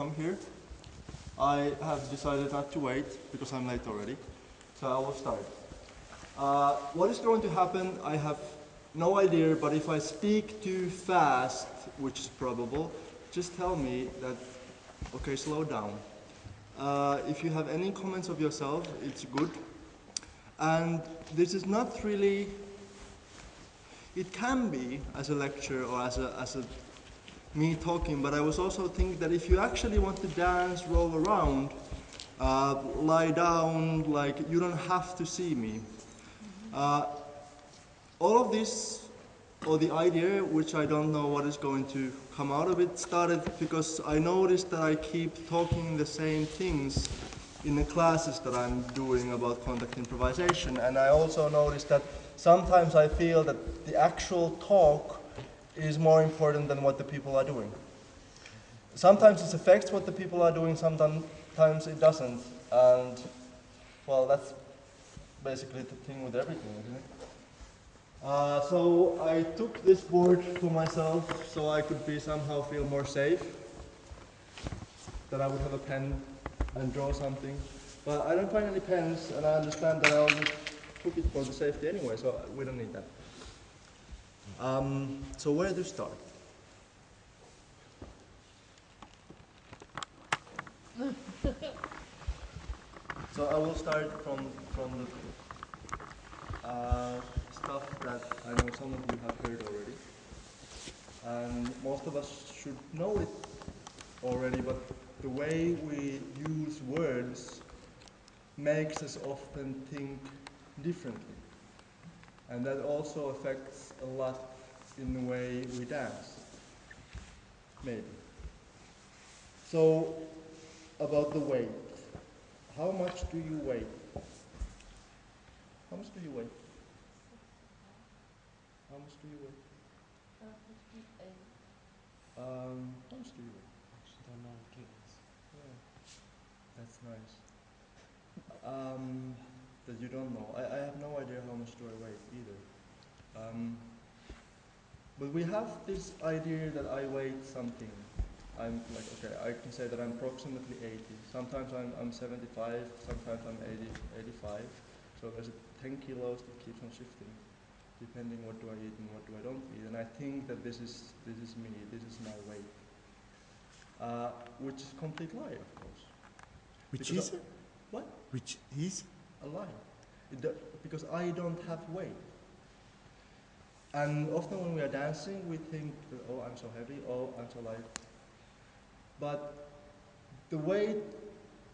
come here. I have decided not to wait because I'm late already, so I will start. What is going to happen, I have no idea, but if I speak too fast, which is probable, just tell me that, okay, slow down. If you have any comments of yourself, it's good. And this is not really, it can be as a lecture or as a me talking, but I was also thinking that if you actually want to dance, roll around, lie down, like you don't have to see me. Uh, all of this, or the idea, which I don't know what is going to come out of it, started because I noticed that I keep talking the same things in the classes that I'm doing about contact improvisation, and I also noticed that sometimes I feel that the actual talk is more important than what the people are doing. Sometimes it affects what the people are doing, sometimes it doesn't, and well, that's basically the thing with everything, isn't it? So I took this board for myself so I could be somehow feel more safe, that I would have a pen and draw something. But I don't find any pens, and I understand that I already took it for the safety anyway, so we don't need that. So where to start? So I will start from the stuff that I know some of you have heard already. And most of us should know it already, but the way we use words makes us often think differently. And that also affects a lot in the way we dance, maybe. So, about the weight. How much do you weigh? How much do you weigh? How much do you weigh? How much do you weigh? Actually, don't know kilos. Yeah, that's nice. That you don't know. I have no idea how much do I weigh either. Um, but we have this idea that I weigh something. I'm like, okay, I can say that I'm approximately 80. Sometimes I'm 75, sometimes I'm 80, 85. So there's a 10 kilos that keeps on shifting, depending what do I eat and what do I don't eat. And I think that this is me, this is my weight. Which is a complete lie, of course. Which Because is it? what? Which is? A lie. Because I don't have weight. And often when we are dancing, we think, that, oh, I'm so heavy, oh, I'm so light. But the weight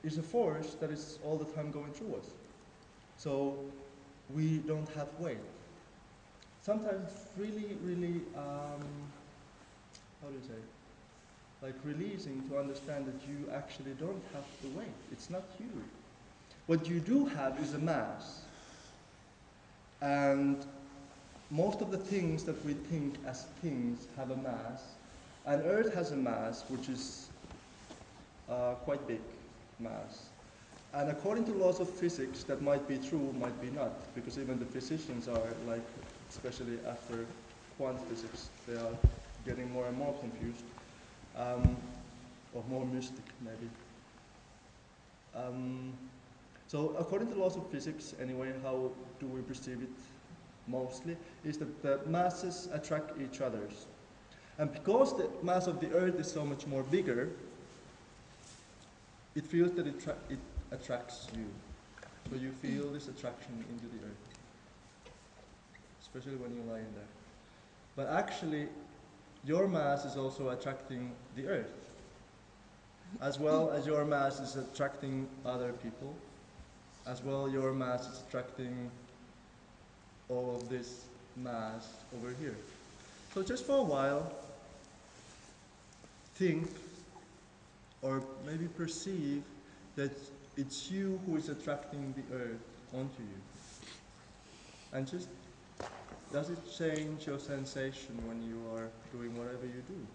is a force that is all the time going through us. So we don't have weight. Sometimes really, really, how do you say, like releasing to understand that you actually don't have the weight. It's not you. What you do have is a mass. And most of the things that we think as things have a mass. And Earth has a mass, which is quite big mass. And according to laws of physics, that might be true, might be not, because even the physicians are like, especially after quantum physics, they are getting more and more confused, or more mystic maybe. So according to laws of physics, anyway, how do we perceive it mostly, is that the masses attract each other's. And because the mass of the Earth is so much more bigger, it feels that it attracts you. So you feel this attraction into the Earth, especially when you lie in there. But actually, your mass is also attracting the Earth, as well as your mass is attracting other people, as well your mass is attracting all of this mass over here. So just for a while, think or maybe perceive that it's you who is attracting the Earth onto you. And just, does it change your sensation when you are doing whatever you do?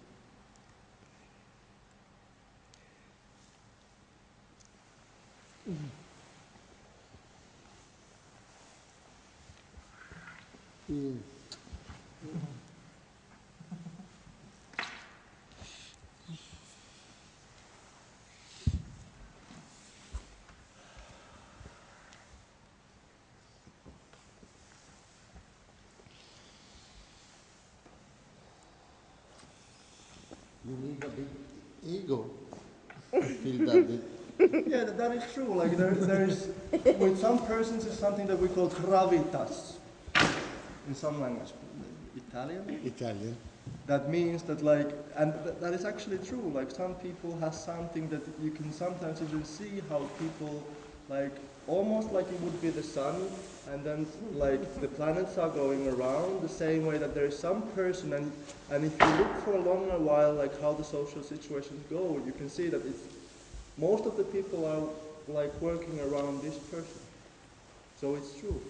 You need a big ego to feel that. Yeah, that is true. Like there is, with some persons, it's something that we call gravitas in some language, Italian. Italian. That means that like, and that is actually true. Like some people have something that you can sometimes even see how people like almost like it would be the sun, and then like the planets are going around the same way that there is some person, and if you look for a longer while like how the social situations go, you can see that it's most of the people are like working around this person. So it's true.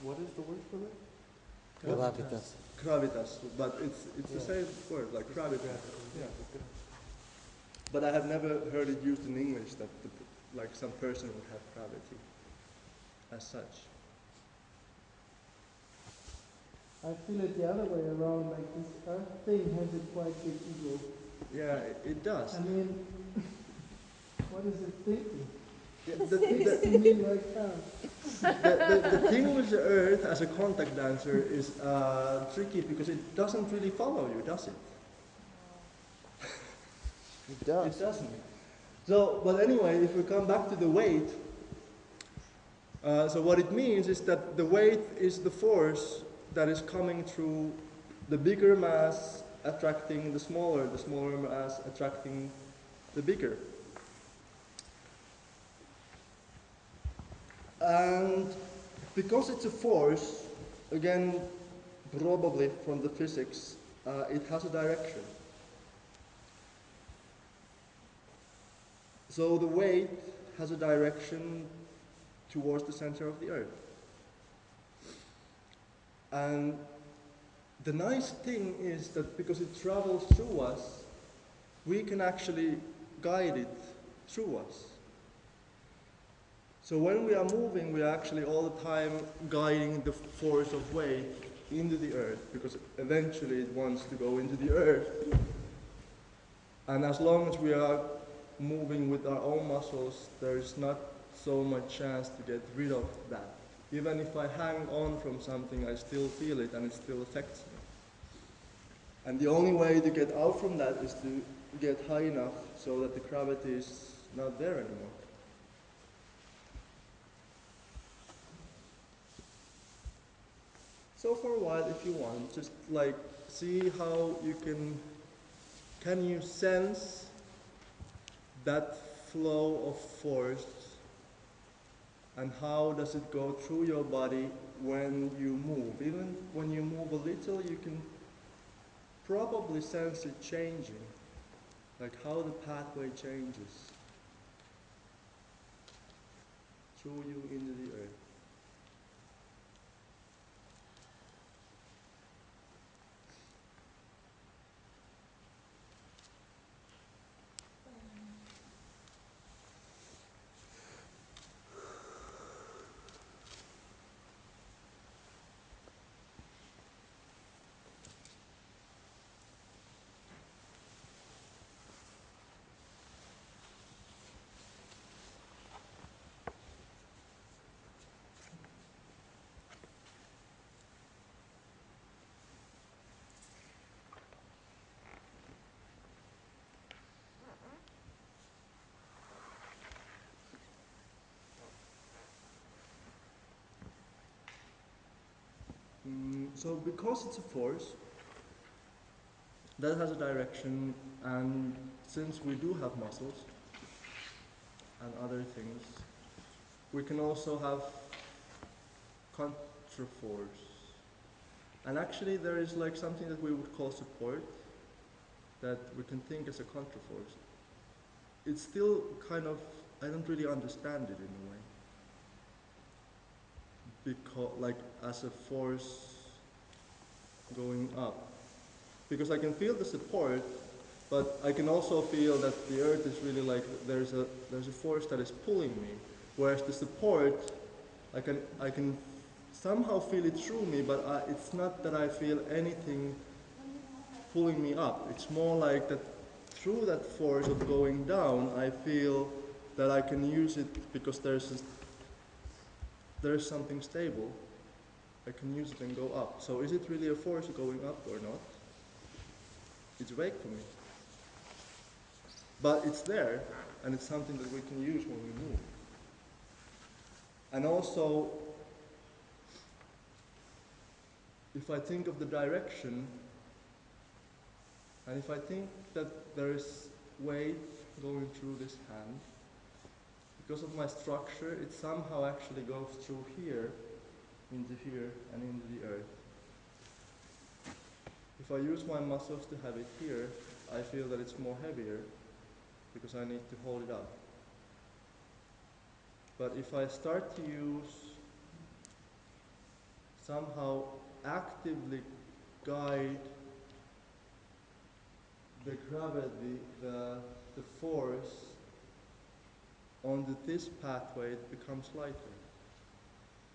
What is the word for that? Gravitas. Gravitas, but it's the same word, like gravitas. Yeah. But I have never heard it used in English that like some person would have gravity as such. I feel it the other way around, like this earth thing has a quite big ego. Yeah, it does. I mean, what is it thinking? Yeah, It's to me like, the thing with the earth as a contact dancer is tricky because it doesn't really follow you, does it? It does. It doesn't. So, but anyway, if we come back to the weight, so what it means is that the weight is the force that is coming through the bigger mass attracting the smaller mass attracting the bigger. And because it's a force, again, probably from the physics, it has a direction. So the weight has a direction towards the center of the earth. And the nice thing is that because it travels through us, we can actually guide it through us. So when we are moving, we are actually all the time guiding the force of weight into the earth, because eventually it wants to go into the earth. And as long as we are moving with our own muscles, there is not so much chance to get rid of that. Even if I hang on from something, I still feel it and it still affects me. And the only way to get out from that is to get high enough so that the gravity is not there anymore. So for a while, if you want, just like see how you can you sense that flow of force, and how does it go through your body when you move? Even when you move a little, you can probably sense it changing, like how the pathway changes through you into the earth. So because it's a force, that has a direction, and since we do have muscles and other things, we can also have contraforce. And actually there is like something that we would call support that we can think as a contraforce. It's still kind of, I don't really understand it in a way. Because, like, as a force going up. Because I can feel the support, but I can also feel that the earth is really like, there's a force that is pulling me. Whereas the support, I can somehow feel it through me, but it's not that I feel anything pulling me up. It's more like that through that force of going down, I feel that I can use it because there's something stable. I can use it and go up. So is it really a force going up or not? It's vague for me. But it's there, and it's something that we can use when we move. And also, if I think of the direction, and if I think that there is weight going through this hand, because of my structure, it somehow actually goes through here, into here, and into the earth. If I use my muscles to have it here, I feel that it's more heavier, because I need to hold it up. But if I start to use, somehow actively guide the gravity, the force onto this pathway, it becomes lighter.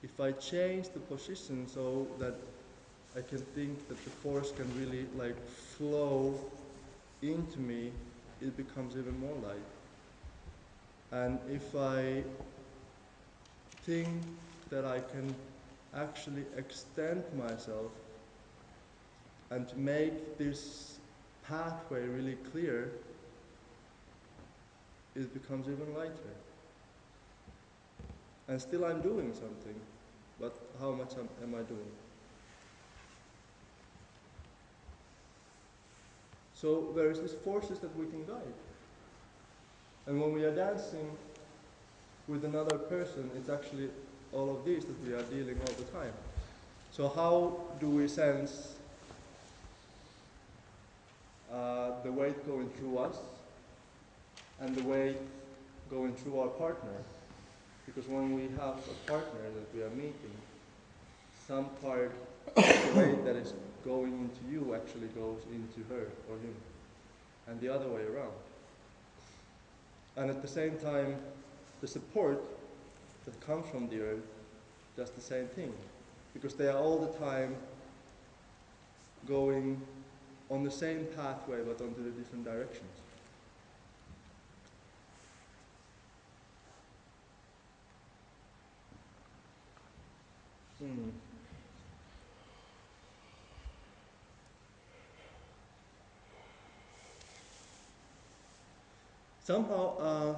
If I change the position so that I can think that the force can really like flow into me, it becomes even more light. And if I think that I can actually extend myself and to make this pathway really clear, it becomes even lighter. And still I'm doing something, but how much am I doing? So there is these forces that we can guide. And when we are dancing with another person, it's actually all of these that we are dealing all the time. So how do we sense the weight going through us and the weight going through our partner? Because when we have a partner that we are meeting, some part of the weight that is going into you actually goes into her or him, and the other way around. And at the same time, the support that comes from the earth does the same thing, because they are all the time going on the same pathway but onto the different directions. Somehow,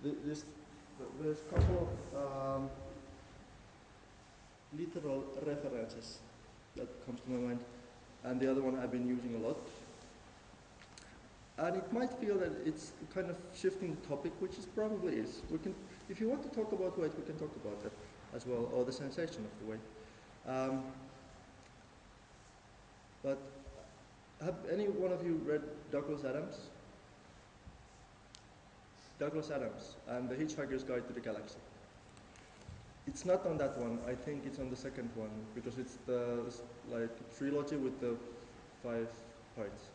there's a couple of literal references that comes to my mind, and the other one I've been using a lot. And it might feel that it's kind of shifting the topic, which it probably is. We can, if you want to talk about weight, we can talk about that as well, or the sensation of the weight. But have any one of you read Douglas Adams? Douglas Adams and The Hitchhiker's Guide to the Galaxy. It's not on that one. I think it's on the second one, because it's the like trilogy with the 5 parts.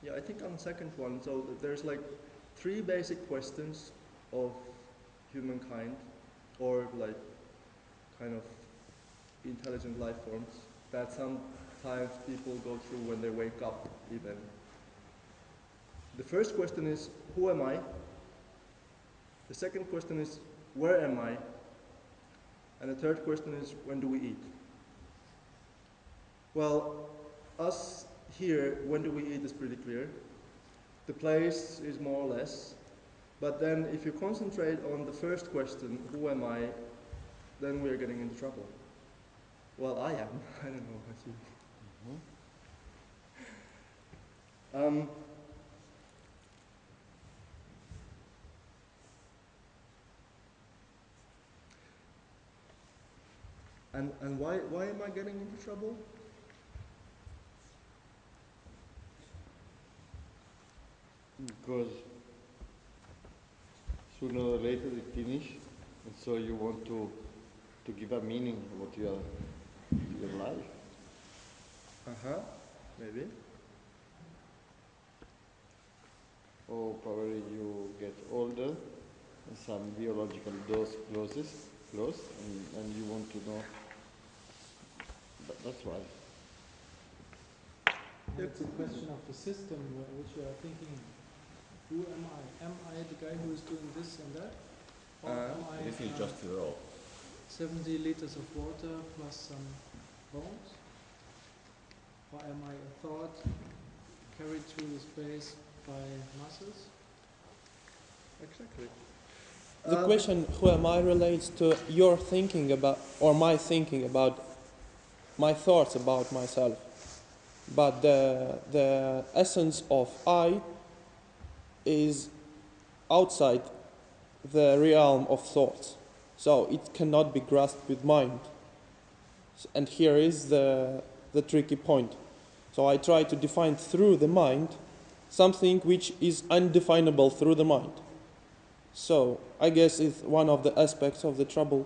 Yeah, I think on the second one, so there's like 3 basic questions of humankind, or like kind of intelligent life forms, that sometimes people go through when they wake up even. The first question is, who am I? The second question is, where am I? And the third question is, when do we eat? Well, us here, when do we eat is pretty clear. The place is more or less. But then if you concentrate on the first question, who am I, then we are getting into trouble. Well, I am. I don't know about you. And why am I getting into trouble? Because sooner or later they finish, and so you want to give a meaning to your life. Maybe. Or probably you get older, and some biological dose close, and you want to know. That's why. It's a question of the system which you are thinking, who am I? Am I the guy who is doing this and that? Or am I, This is just raw. 70 liters of water plus some bones? Or am I a thought carried through the space by muscles? Exactly. The question, who am I, relates to your thinking about, or my thinking about, my thoughts about myself. But the essence of I is outside the realm of thoughts. So it cannot be grasped with mind. And here is the tricky point. So I try to define through the mind something which is undefinable through the mind. So I guess it's one of the aspects of the trouble.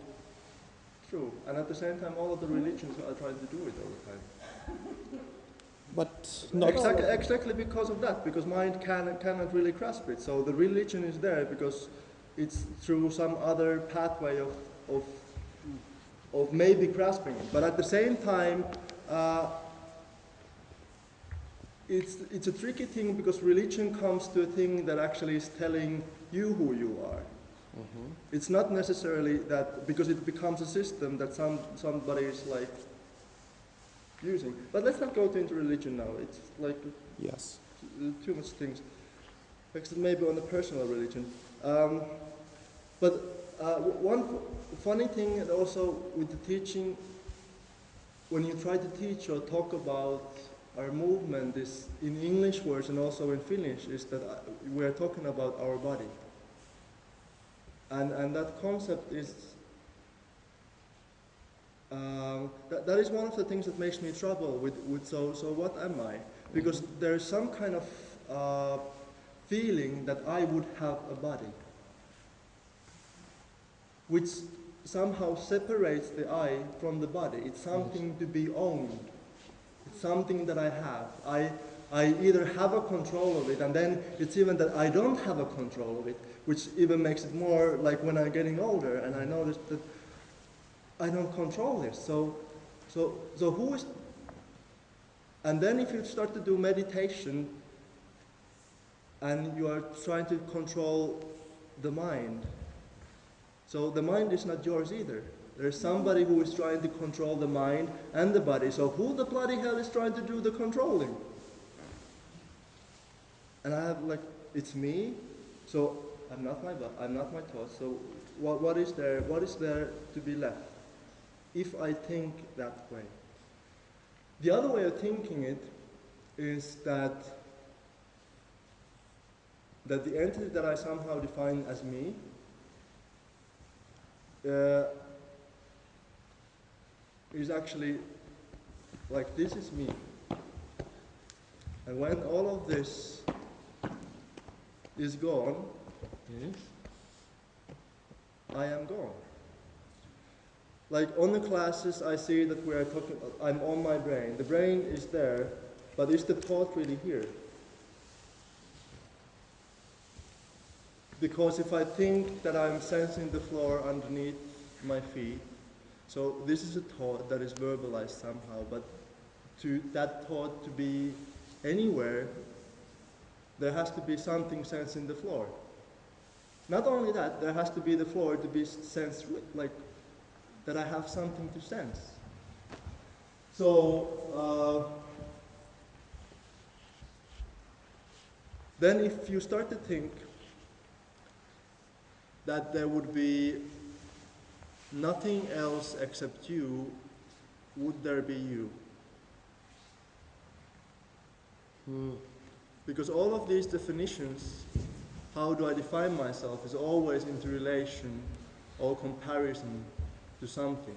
True. And at the same time, all of the religions are trying to do it all the time. But not Exactly because of that, because mind cannot really grasp it. So the religion is there because it's through some other pathway of maybe grasping it. But at the same time, it's a tricky thing because religion comes to a thing that actually is telling you who you are. Mhm. It's not necessarily that, because it becomes a system that somebody is like using. But let's not go into religion now. It's like Yes. too much things. Except maybe on the personal religion. But one funny thing also with the teaching, when you try to teach or talk about our movement, is in English words and also in Finnish, is that we are talking about our body. And that concept is, that is one of the things that makes me trouble with so what am I? Because there's some kind of feeling that I would have a body, which somehow separates the I from the body. It's something to be owned. It's something that I have. I either have a control of it, and then it's even that I don't have a control of it, which even makes it more like when I'm getting older and I notice that I don't control this. So who is, and then if you start to do meditation and you are trying to control the mind, so the mind is not yours either. There's somebody who is trying to control the mind and the body. So who the bloody hell is trying to do the controlling? And I have like, it's me. So I'm not my thoughts. So what is there to be left if I think that way? The other way of thinking it is that the entity that I somehow define as me is actually like, this is me. And when all of this is gone, I am gone. Like on the classes, I see that we are talking, I'm on my brain. The brain is there, but is the thought really here? Because if I think that I'm sensing the floor underneath my feet, so this is a thought that is verbalized somehow, but to that thought to be anywhere, there has to be something sensing the floor. Not only that, there has to be the floor to be sensed, like that I have something to sense. So then if you start to think that there would be nothing else except you, would there be you? Because all of these definitions, how do I define myself, is always into relation or comparison to something.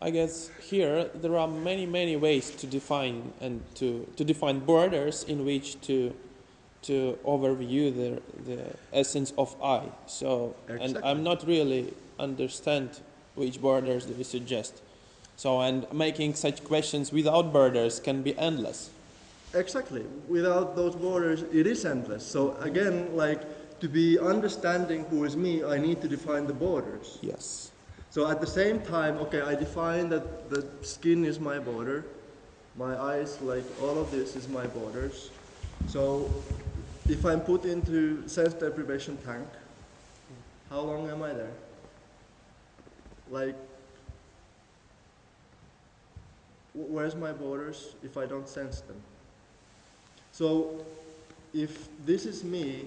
I guess here there are many ways to define and to define borders in which to overview the essence of I. So Exactly. and I'm not really understand which borders do you suggest. So and making such questions without borders can be endless. Exactly. Without those borders, it is endless. So again, like, to be understanding who is me, I need to define the borders. Yes. So at the same time, okay, I define that the skin is my border, my eyes, like all of this is my borders. So if I'm put into sense deprivation tank, how long am I there? Like, where's my borders if I don't sense them? So, if this is me,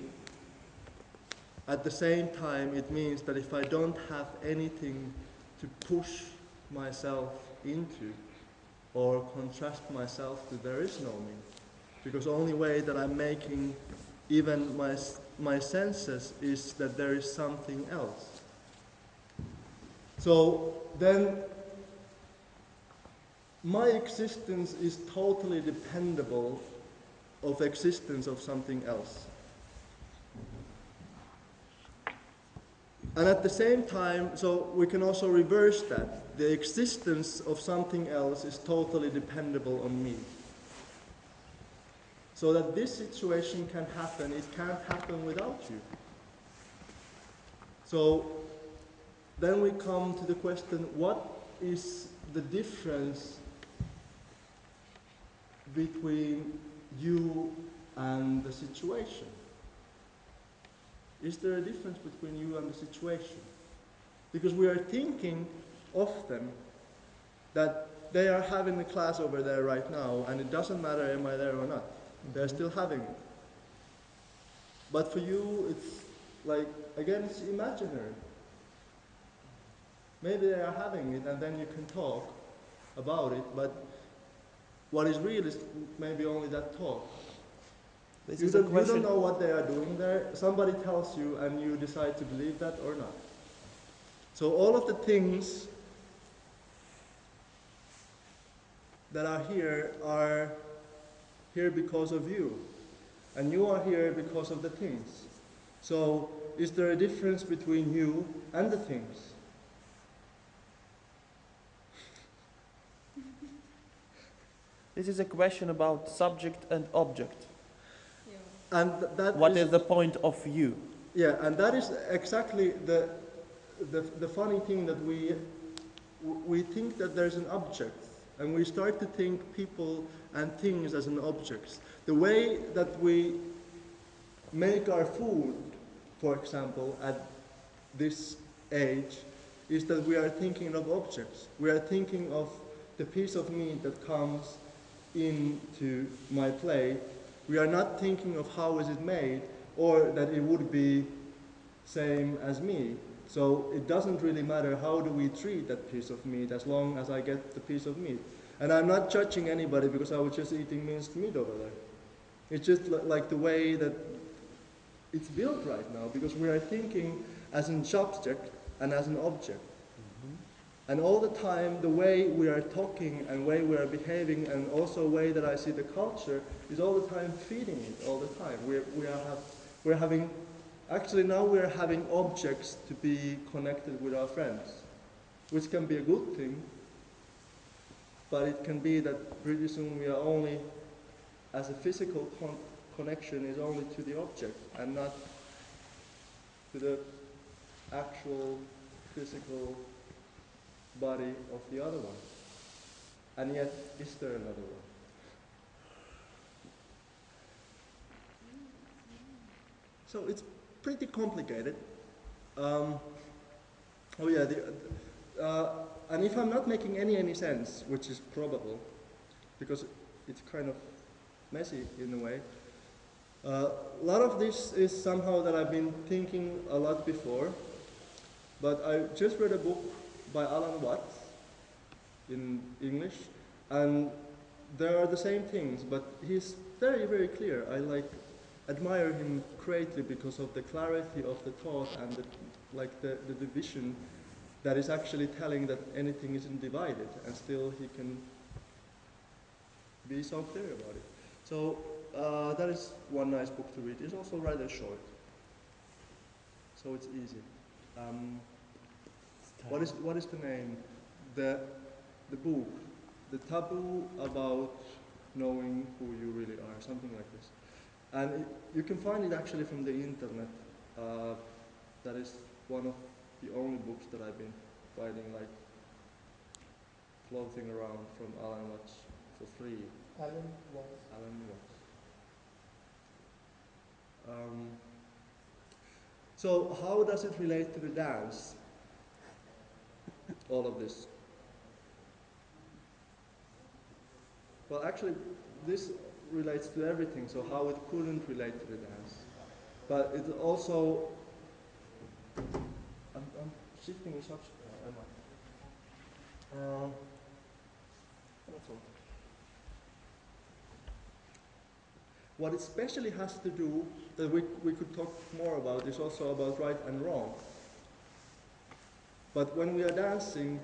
at the same time, it means that if I don't have anything to push myself into or contrast myself to, there is no me. Because the only way that I'm making even my senses is that there is something else. So then my existence is totally dependable of existence of something else. And at the same time, so we can also reverse that. The existence of something else is totally dependable on me. So that this situation can happen, it can't happen without you. So then we come to the question, what is the difference between you and the situation? Is there a difference between you and the situation? Because we are thinking often that they are having the class over there right now, and it doesn't matter am I there or not. They're still having it. But for you, it's like, again, it's imaginary. Maybe they are having it, and then you can talk about it, but what is real is maybe only that talk. You don't know what they are doing there. Somebody tells you, and you decide to believe that or not. So all of the things that are here because of you. And you are here because of the things. So is there a difference between you and the things? This is a question about subject and object. Yeah. And What is the point of you? Yeah, and that is exactly the funny thing, that we think that there's an object, and we start to think people and things as an objects. The way that we make our food, for example, at this age, is that we are thinking of objects. We are thinking of the piece of meat that comes into my plate. We are not thinking of how is it made, or that it would be same as me. So it doesn't really matter how do we treat that piece of meat, as long as I get the piece of meat. And I'm not judging anybody, because I was just eating minced meat over there. It's just like the way that it's built right now, because we are thinking as an subject and as an object. And all the time, the way we are talking and way we are behaving, and also the way that I see the culture, is all the time feeding it all the time. We're having, actually now we're having objects to be connected with our friends, which can be a good thing, but it can be that pretty soon we are only, as a physical connection, is only to the object and not to the actual physical body of the other one. And yet, is there another one? So it's pretty complicated. Oh yeah, and if I'm not making any sense, which is probable, because it's kind of messy in a way, a lot of this is somehow that I've been thinking a lot before, but I just read a book by Alan Watts in English, and there are the same things, but he's very, very clear. I admire him greatly because of the clarity of the thought and the division that is actually telling that anything isn't divided, and still he can be so clear about it. So that is one nice book to read. It's also rather short, so it's easy. What is the name? The book, The Taboo About Knowing Who You Really Are, something like this. And you can find it actually from the internet. That is one of the only books that I've been finding, like, floating around from Alan Watts for free. Alan Watts. Alan Watts. Um, so how does it relate to the dance? All of this. Well, actually, this relates to everything, so how it couldn't relate to the dance. But it also, I'm shifting this up, am I? That's all. What it especially has to do, that we could talk more about, is also about right and wrong. But when we are dancing,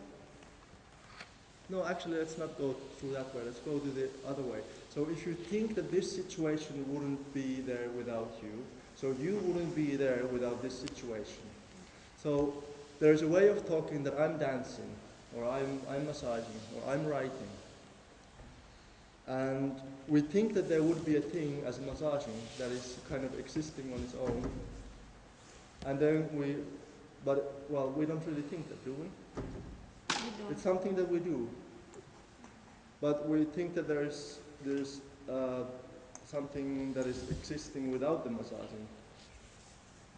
no, actually, let's not go through that way. Let's go to the other way. So if you think that this situation wouldn't be there without you, so you wouldn't be there without this situation. So there's a way of talking that I'm dancing, or I'm massaging, or I'm writing. And we think that there would be a thing as massaging that is kind of existing on its own. And then we don't really think that, do we? It's something that we do. But we think that there's something that is existing without the massaging.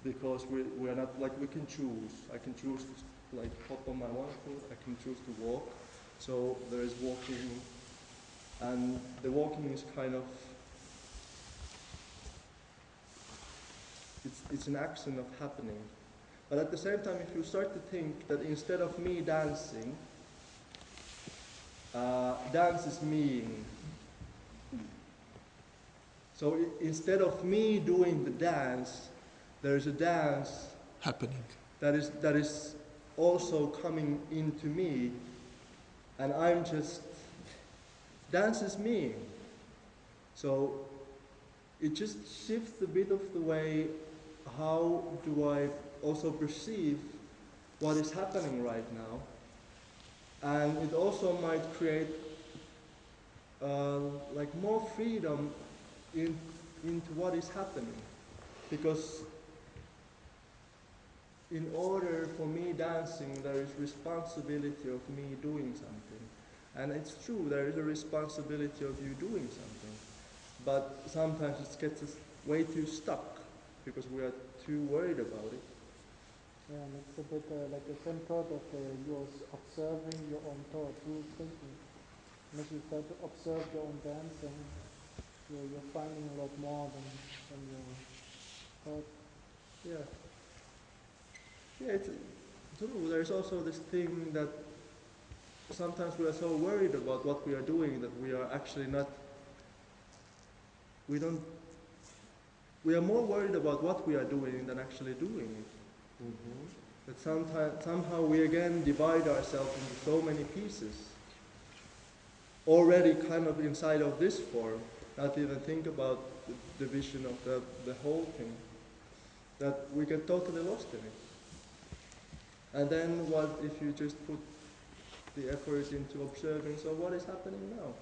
Because we are not, like, we can choose. I can choose to hop on my one foot, I can choose to walk. So there is walking, and the walking is kind of, it's an action of happening. But at the same time, if you start to think that instead of me dancing, dance is meing. So instead of me doing the dance, there's a dance Happening. that is also coming into me, and I'm just, dance is me. So it just shifts a bit of the way, how do I also perceive what is happening right now. And it also might create more freedom into what is happening. Because in order for me dancing, there is responsibility of me doing something. And it's true, there is a responsibility of you doing something. But sometimes it gets us way too stuck because we are too worried about it. Yeah, and it's a bit like the same thought of you're observing your own thought, who's thinking. And if you start to observe your own dancing, you're finding a lot more than your thought. Yeah. Yeah, it's true. There's also this thing that sometimes we are so worried about what we are doing that we are actually not, we are more worried about what we are doing than actually doing it. Mm-hmm. That somehow we again divide ourselves into so many pieces, already kind of inside of this form, not even think about the vision of the whole thing, that we get totally lost in it. And then what if you just put the effort into observing, so what is happening now?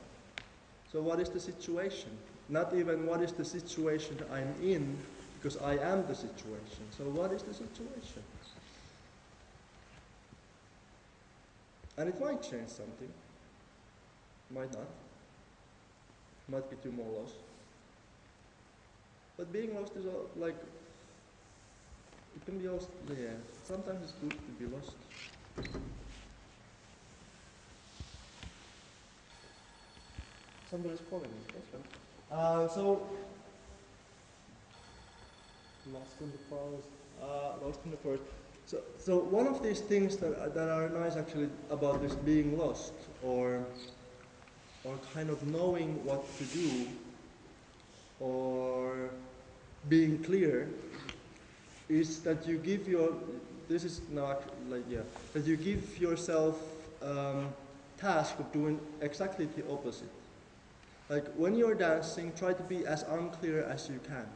So what is the situation? Not even what is the situation I'm in, because I am the situation. So what is the situation? And it might change something. Might not. Might be too more lost. But being lost is like, it can be also, yeah, sometimes it's good to be lost. Somebody's calling me, that's fine. Lost in the forest. Lost in the forest. So one of these things that are nice actually about this being lost, or kind of knowing what to do, or being clear, is that you give that you give yourself task of doing exactly the opposite. Like when you're dancing, try to be as unclear as you can.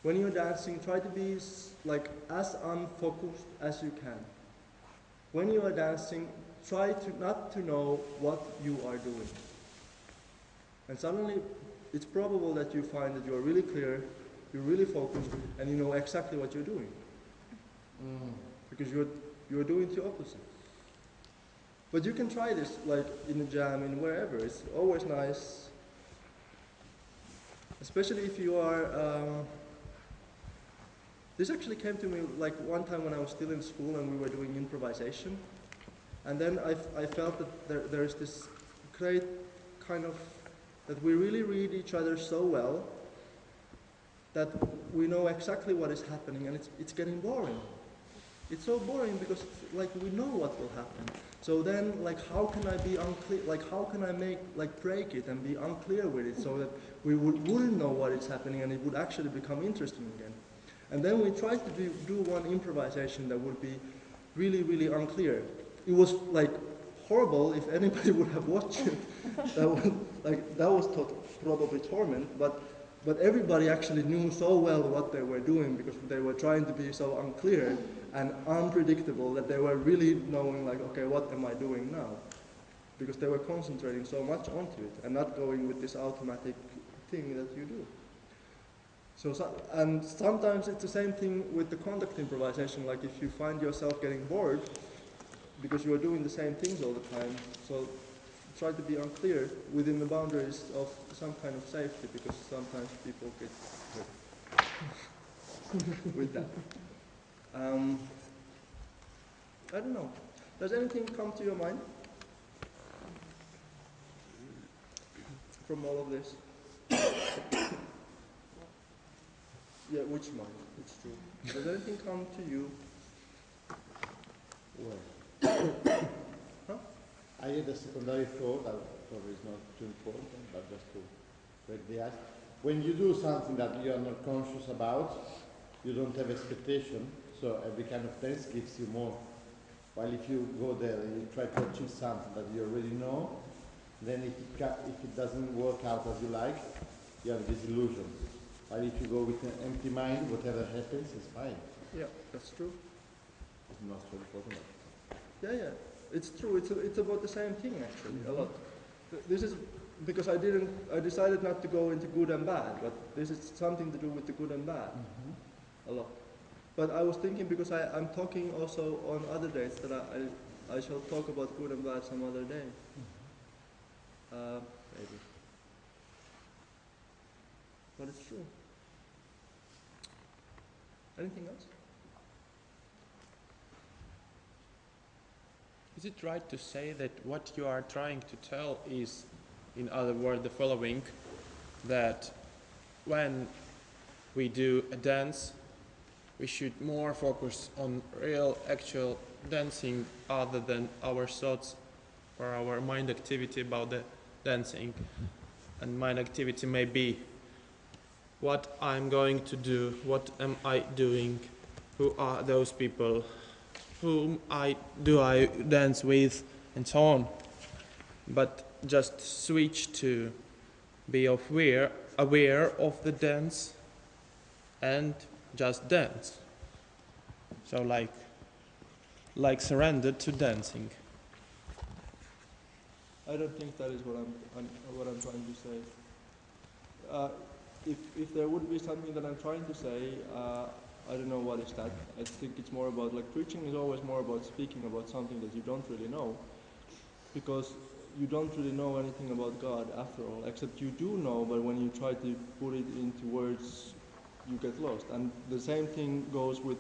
When you're dancing, try to be as unfocused as you can. When you are dancing, try to not to know what you are doing. And suddenly, it's probable that you find that you are really clear, you're really focused, and you know exactly what you're doing. Because you're doing the opposite. But you can try this, like in a jam, in wherever. It's always nice, especially if you are This actually came to me like one time when I was still in school and we were doing improvisation. And then I felt that there's this great kind of, that we really read each other so well that we know exactly what is happening, and it's getting boring. It's so boring because like we know what will happen. So then like how can I be unclear, like how can I break it and be unclear with it so that we wouldn't know what is happening and it would actually become interesting again. And then we tried to do one improvisation that would be really, really unclear. It was like horrible if anybody would have watched it. That was probably torment, but everybody actually knew so well what they were doing because they were trying to be so unclear and unpredictable that they were really knowing like, okay, what am I doing now? Because they were concentrating so much onto it and not going with this automatic thing that you do. And sometimes it's the same thing with the contact improvisation, like if you find yourself getting bored because you are doing the same things all the time, so try to be unclear within the boundaries of some kind of safety because sometimes people get hurt with that. I don't know. Does anything come to your mind from all of this? Yeah, which mind? It's true. Does anything come to you? Well, Huh? I had a secondary thought that probably is not too important, but just to break the ice. When you do something that you are not conscious about, you don't have expectation, so every kind of dance gives you more. While if you go there and you try to achieve something that you already know, then if it doesn't work out as you like, you have this illusion. While if you go with an empty mind, whatever happens is fine. Yeah, that's true. It's not so important. Yeah. It's true. It's about the same thing actually, a lot. This is because I decided not to go into good and bad, but this is something to do with the good and bad, a lot. But I was thinking because I'm talking also on other days that I shall talk about good and bad some other day. Maybe. But it's true. Anything else? Is it right to say that what you are trying to tell is, in other words, the following, that when we do a dance, we should more focus on real, actual dancing other than our thoughts or our mind activity about the dancing? And mind activity may be what I'm going to do, what am I doing, who are those people, whom I dance with, and so on. But just switch to be aware of the dance and just dance. So like surrender to dancing. I don't think that is what I'm trying to say. If there would be something that I'm trying to say, I don't know what is that. I think it's more about like preaching is always more about speaking about something that you don't really know, because you don't really know anything about God after all, except you do know, but when you try to put it into words, you get lost. And the same thing goes with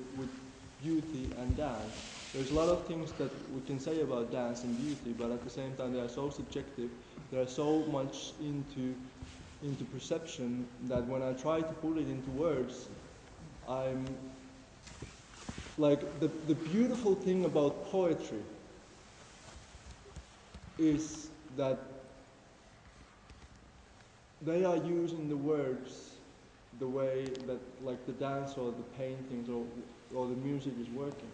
beauty and dance. There's a lot of things that we can say about dance and beauty, but at the same time they are so subjective, they are so much into perception that when I try to put it into words, I'm like the beautiful thing about poetry is that they are using the words the way that like the dance or the paintings or the music is working.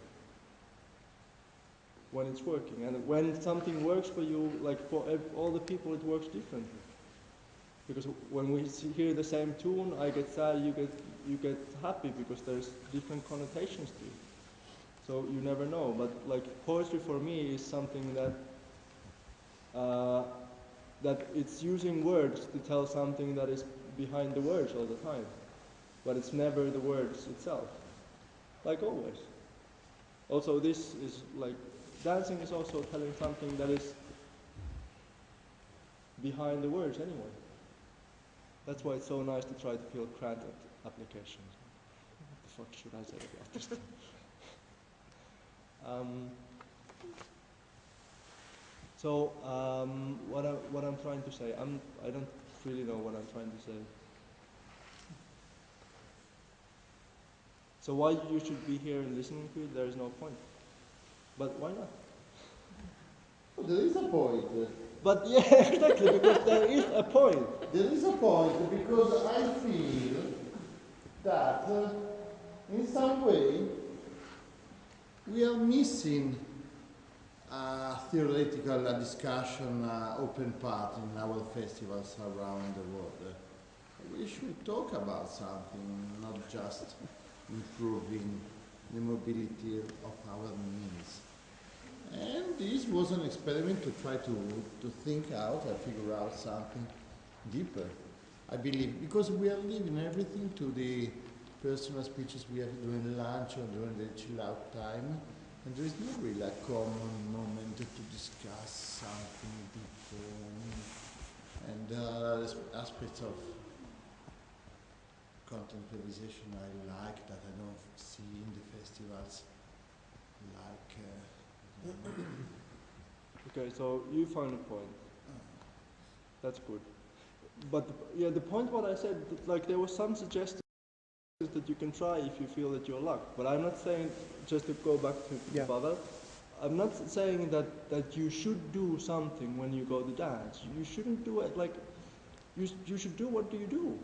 When it's working, and when something works for you, like for all the people, it works differently. Because when we hear the same tune, I get sad, you get happy, because there's different connotations to it. So you never know. But like poetry for me is something that that it's using words to tell something that is behind the words all the time, but it's never the words itself, like always. Also, this is like dancing is also telling something that is behind the words anyway. That's why it's so nice to try to feel cramped applications. fuck should I say about this? What I'm trying to say, I don't really know what I'm trying to say. So why you should be here and listening to it, there is no point. But why not? Well, there is a point. But yeah, exactly, because there is a point. There is a point because I feel that in some way we are missing a theoretical discussion open part in our festivals around the world. We should talk about something, not just improving the mobility of our means. And this was an experiment to try to think out and figure out something deeper, I believe, because we are leaving everything to the personal speeches we have during lunch or during the chill out time, and there is not really a common moment to discuss something deeper and aspects of content improvisation I like that I don't see in the festivals, like. Okay, so you found a point. That's good. But yeah, the point what I said, that, like there was some suggestions that you can try if you feel that you're luck. But I'm not saying, just to go back to Pavel, I'm not saying that you should do something when you go to dance. You shouldn't do it like, you should do what do you do.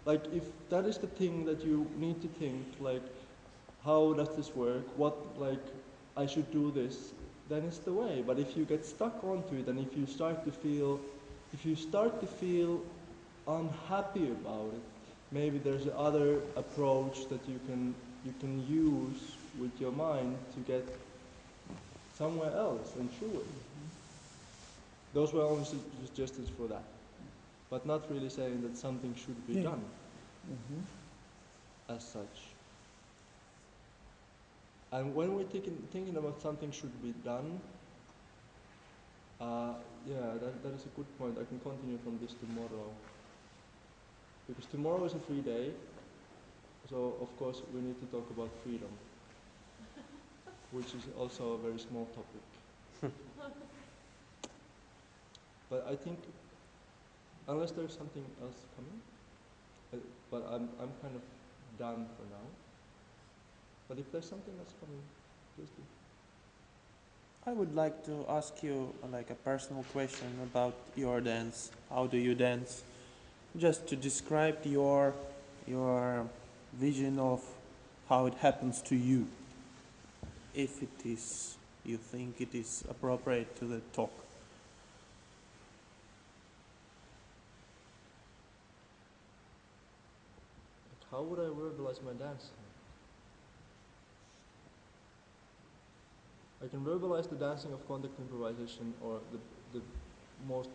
Like if that is the thing that you need to think, like how does this work, what like I should do this, then it's the way. But if you get stuck onto it and if you start to feel unhappy about it, maybe there's another approach that you can use with your mind to get somewhere else and through it. Those were only suggestions for that, but not really saying that something should be done as such. And when we're thinking about something should be done, that is a good point. I can continue from this tomorrow. Because tomorrow is a free day, so of course we need to talk about freedom, which is also a very small topic. But I think, unless there's something else coming, but I'm kind of done for now. But if there's something else coming, please do. I would like to ask you like a personal question about your dance. How do you dance? Just to describe your vision of how it happens to you, if it is you think it is appropriate to the talk. Like, how would I verbalize my dancing? I can verbalize the dancing of contact improvisation, or the most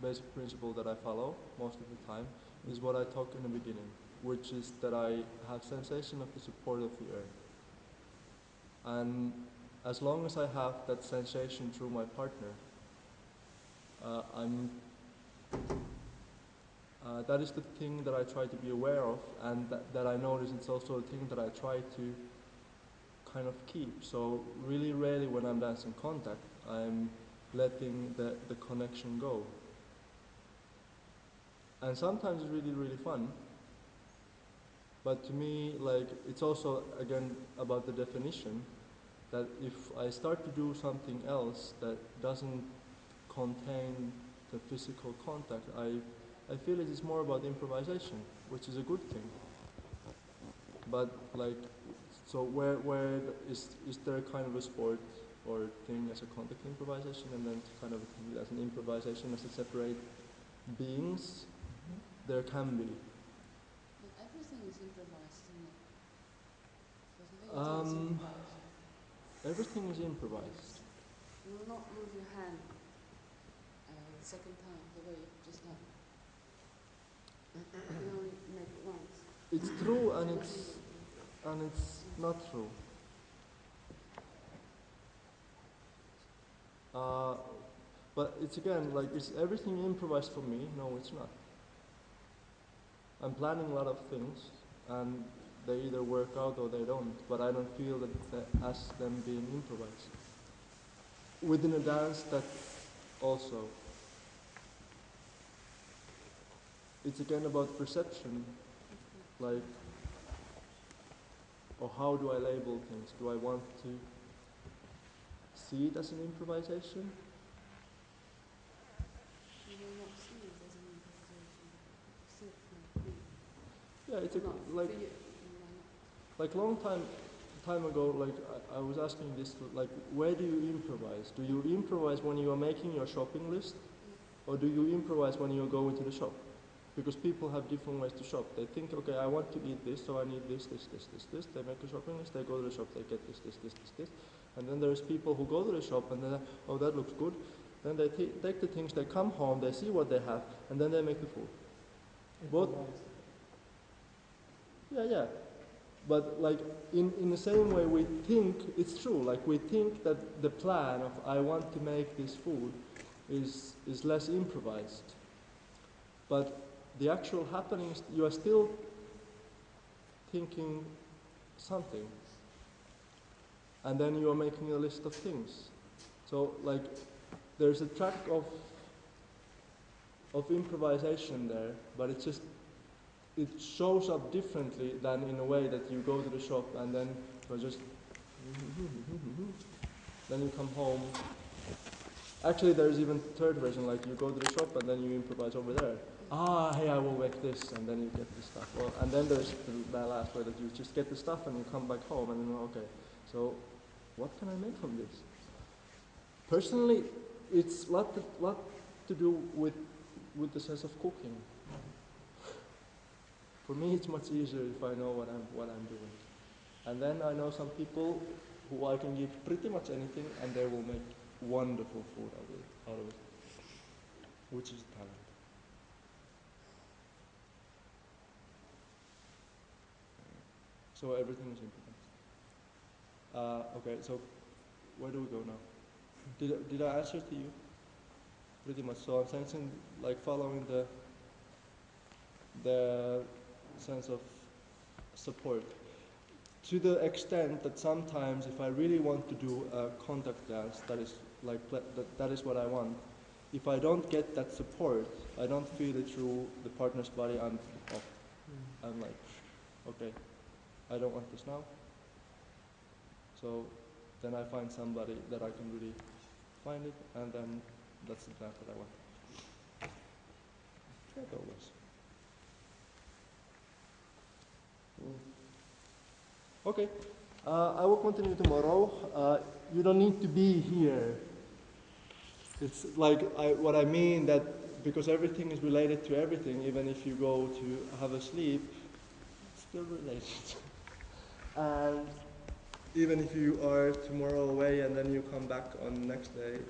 basic principle that I follow most of the time is what I talked in the beginning, which is that I have sensation of the support of the earth. And as long as I have that sensation through my partner, that is the thing that I try to be aware of, and that I notice it's also a thing that I try to kind of keep. So really rarely when I'm dancing contact, I'm letting the connection go. And sometimes it's really, really fun. But to me, like, it's also, again, about the definition, that if I start to do something else that doesn't contain the physical contact, I feel it is more about improvisation, which is a good thing. But like, so where is there kind of a sport or thing as a contact improvisation, and then kind of as an improvisation as a separate beings? There can be. But everything is improvised, isn't it? Because improvised. Everything is improvised. You will not move your hand the second time the way you just done. You only make it once. It's true and it's not true. But it's again like, is everything improvised for me? No, it's not. I'm planning a lot of things, and they either work out or they don't, but I don't feel that as them being improvised. Within a dance, that also, it's again about perception, like, or how do I label things? Do I want to see it as an improvisation? You will not see it as an improvisation. See it like me. Yeah, it's Or not. like, For you, why not? like long time ago, like I was asking this, like, where do you improvise? Do you improvise when you are making your shopping list, or do you improvise when you go into the shop? Because people have different ways to shop. They think, okay, I want to eat this, so I need this. They make a shopping list, they go to the shop, they get this. And then there's people who go to the shop and then, oh, that looks good. Then they take the things, they come home, they see what they have, and then they make the food. Both, yeah. But like in the same way we think, it's true, like we think that the plan of I want to make this food is less improvised. But the actual happenings, you are still thinking something. And then you are making a list of things. So like there's a track of improvisation there, but it's just, it shows up differently than in a way that you go to the shop and then you're just then you come home. Actually, there's even third version, like you go to the shop and then you improvise over there. Ah, hey, I will make this, and then you get the stuff. Well, and then there's the last way that you just get the stuff and you come back home and then, okay, so what can I make from this? Personally, it's lot to do with the sense of cooking. For me, it's much easier if I know what I'm doing. And then I know some people who I can give pretty much anything and they will make wonderful food out of it, which is talent. So everything is improvised. Okay, so where do we go now? Did I answer to you? Pretty much. So I'm sensing, like, following the sense of support. To the extent that sometimes if I really want to do a contact dance, that is like that is what I want. If I don't get that support, I don't feel it through the partner's body, I'm off. I'm like, okay, I don't want this now. So then I find somebody that I can really find it, and then that's the dance that I want. Not always. Okay, I will continue tomorrow. You don't need to be here. It's like what I mean that because everything is related to everything, even if you go to have a sleep, it's still related. And even if you are tomorrow away and then you come back on the next day,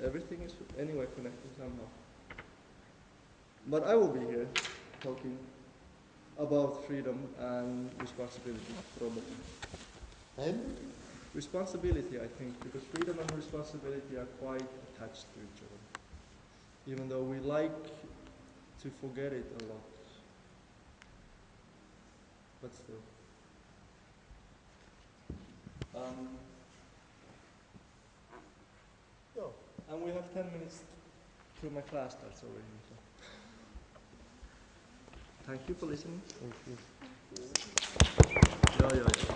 everything is anyway connected somehow. But I will be here talking about freedom and responsibility, probably. And Responsibility, I think, because freedom and responsibility are quite attached to each other. Even though we like to forget it a lot. But still. And we have 10 minutes till my class starts already. So. Thank you for listening. thank you. Yeah.